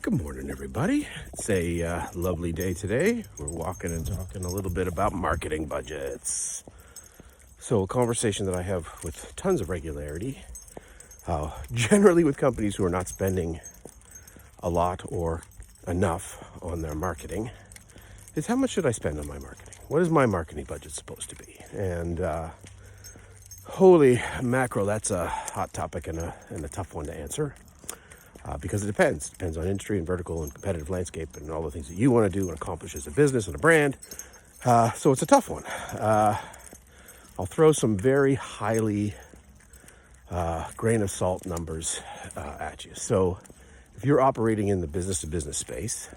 Good morning, everybody. It's a lovely day today. We're walking and talking a little bit about marketing budgets. So a conversation that I have with tons of regularity, generally with companies who are not spending a lot or enough on their marketing, is how much should I spend on my marketing? What is my marketing budget supposed to be? And holy mackerel, that's a hot topic and a tough one to answer. Because it depends. It depends on industry and vertical and competitive landscape and all the things that you want to do and accomplish as a business and a brand. So it's a tough one. I'll throw some very highly grain of salt numbers at you. So if you're operating in the business-to-business space,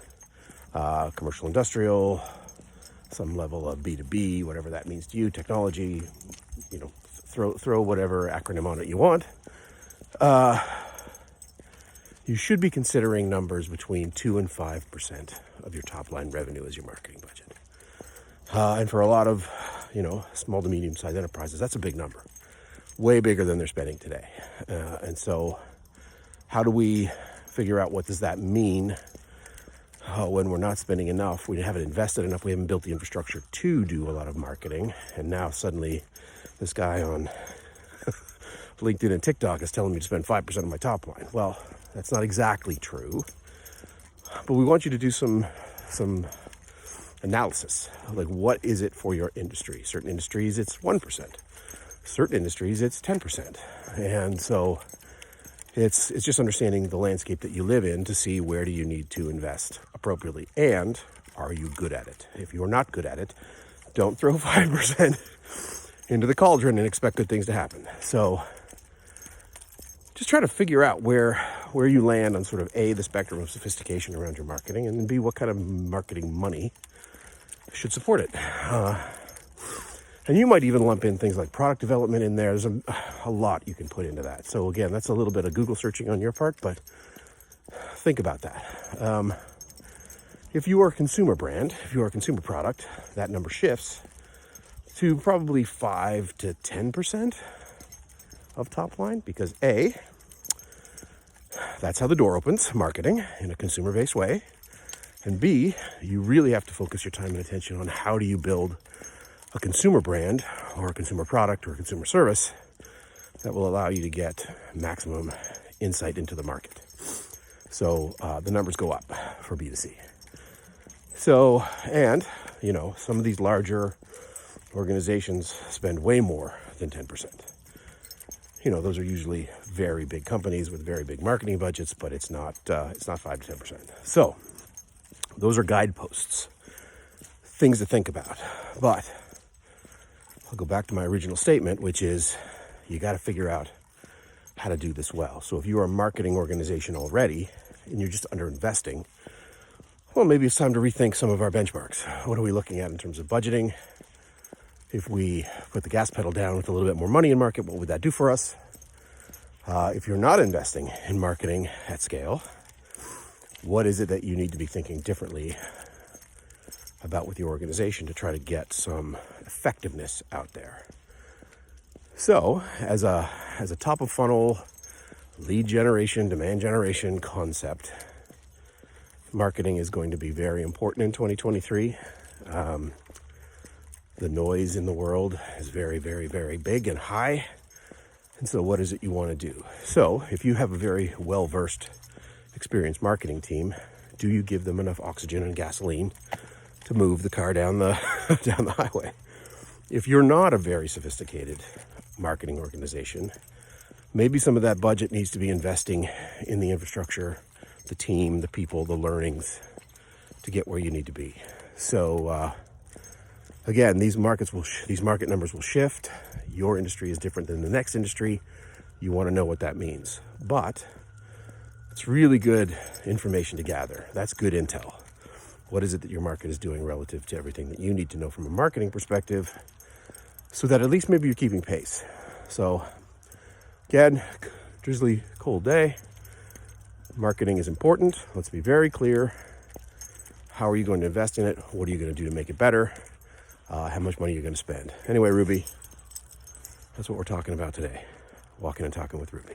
commercial, industrial, some level of B2B, whatever that means to you, technology, throw whatever acronym on it you want. You should be considering numbers between 2 and 5% of your top line revenue as your marketing budget. And for a lot of, small to medium sized enterprises, that's a big number, way bigger than they're spending today. And so how do we figure out what does that mean when we're not spending enough? We haven't invested enough. We haven't built the infrastructure to do a lot of marketing. And now suddenly this guy on LinkedIn and TikTok is telling me to spend 5% of my top line. Well, that's not exactly true, but we want you to do some analysis. Like, what is it for your industry? Certain industries, it's 1%. Certain industries, it's 10%. And so it's just understanding the landscape that you live in to see where do you need to invest appropriately, and are you good at it? If you're not good at it, don't throw 5% into the cauldron and expect good things to happen. So just try to figure out where you land on sort of A, the spectrum of sophistication around your marketing, and then B, what kind of marketing money should support it. And you might even lump in things like product development in there. There's a lot you can put into that. So again, that's a little bit of Google searching on your part, but think about that. If you are a consumer brand, if you are a consumer product, that number shifts to probably 5 to 10% of top line, because A, that's how the door opens, marketing in a consumer-based way. And B, you really have to focus your time and attention on how do you build a consumer brand or a consumer product or a consumer service that will allow you to get maximum insight into the market. So the numbers go up for B2C. So, and, some of these larger organizations spend way more than 10%. Those are usually very big companies with very big marketing budgets, but it's not 5 to 10%. So those are guideposts, things to think about. But I'll go back to my original statement, which is you got to figure out how to do this well. So if you are a marketing organization already and you're just underinvesting, well, maybe it's time to rethink some of our benchmarks. What are we looking at in terms of budgeting? If we put the gas pedal down with a little bit more money in market, what would that do for us? If you're not investing in marketing at scale, what is it that you need to be thinking differently about with your organization to try to get some effectiveness out there? So, as a top of funnel lead generation, demand generation concept, marketing is going to be very important in 2023. The noise in the world is very, very, very big and high. And so what is it you want to do? So if you have a very well-versed, experienced marketing team, do you give them enough oxygen and gasoline to move the car down the highway? If you're not a very sophisticated marketing organization, maybe some of that budget needs to be investing in the infrastructure, the team, the people, the learnings to get where you need to be. So, again, these market numbers will shift. Your industry is different than the next industry. You want to know what that means. But it's really good information to gather. That's good intel. What is it that your market is doing relative to everything that you need to know from a marketing perspective so that at least maybe you're keeping pace. So, again, drizzly, cold day. Marketing is important. Let's be very clear. How are you going to invest in it? What are you going to do to make it better? How much money you're going to spend. Anyway, Ruby, that's what we're talking about today. Walking and talking with Ruby.